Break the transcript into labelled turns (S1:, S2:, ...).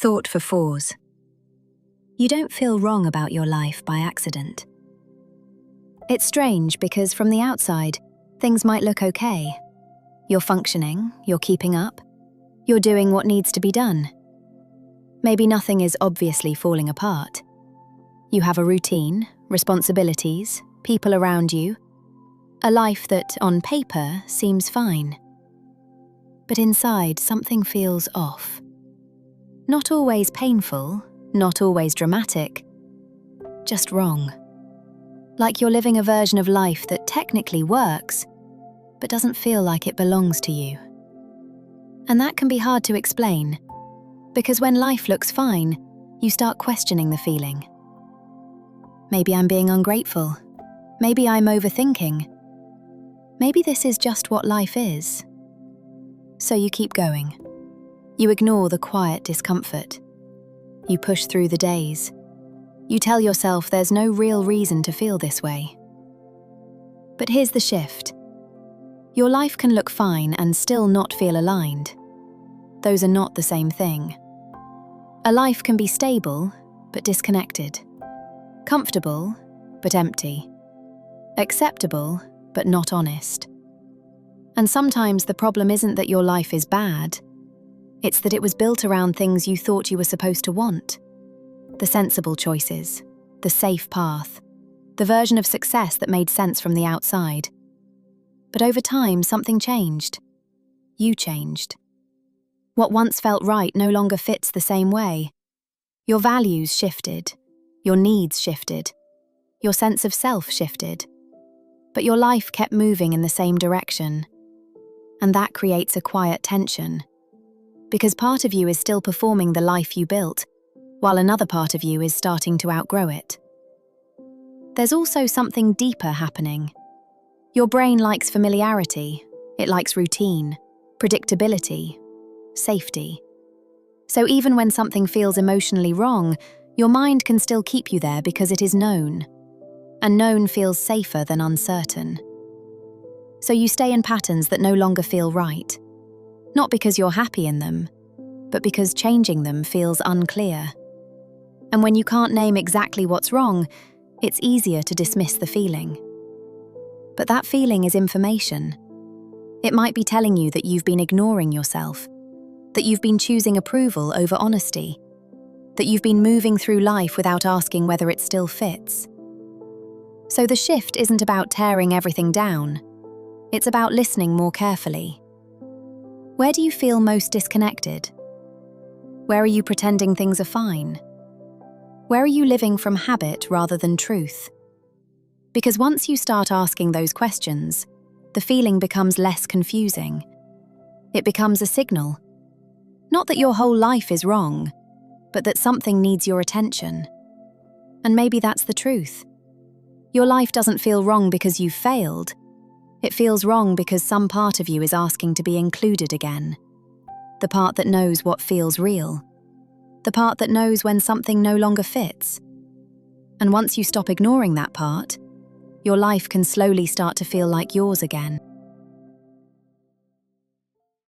S1: Thought for fours. You don't feel wrong about your life by accident. It's strange because from the outside, things might look okay. You're functioning, you're keeping up, you're doing what needs to be done. Maybe nothing is obviously falling apart. You have a routine, responsibilities, people around you, a life that, on paper, seems fine. But inside, something feels off. Not always painful, not always dramatic, just wrong. Like you're living a version of life that technically works, but doesn't feel like it belongs to you. And that can be hard to explain, because when life looks fine, you start questioning the feeling. Maybe I'm being ungrateful. Maybe I'm overthinking. Maybe this is just what life is. So you keep going. You ignore the quiet discomfort. You push through the days. You tell yourself there's no real reason to feel this way. But here's the shift. Your life can look fine and still not feel aligned. Those are not the same thing. A life can be stable, but disconnected. Comfortable, but empty. Acceptable, but not honest. And sometimes the problem isn't that your life is bad. It's that it was built around things you thought you were supposed to want. The sensible choices, the safe path, the version of success that made sense from the outside. But over time, something changed. You changed. What once felt right no longer fits the same way. Your values shifted. Your needs shifted. Your sense of self shifted. But your life kept moving in the same direction. And that creates a quiet tension. Because part of you is still performing the life you built, while another part of you is starting to outgrow it. There's also something deeper happening. Your brain likes familiarity, it likes routine, predictability, safety. So even when something feels emotionally wrong, your mind can still keep you there because it is known. And known feels safer than uncertain. So you stay in patterns that no longer feel right. Not because you're happy in them, but because changing them feels unclear. And when you can't name exactly what's wrong, it's easier to dismiss the feeling. But that feeling is information. It might be telling you that you've been ignoring yourself, that you've been choosing approval over honesty, that you've been moving through life without asking whether it still fits. So the shift isn't about tearing everything down. It's about listening more carefully. Where do you feel most disconnected? Where are you pretending things are fine? Where are you living from habit rather than truth? Because once you start asking those questions, the feeling becomes less confusing. It becomes a signal. Not that your whole life is wrong, but that something needs your attention. And maybe that's the truth. Your life doesn't feel wrong because you've failed. It feels wrong because some part of you is asking to be included again. The part that knows what feels real. The part that knows when something no longer fits. And once you stop ignoring that part, your life can slowly start to feel like yours again.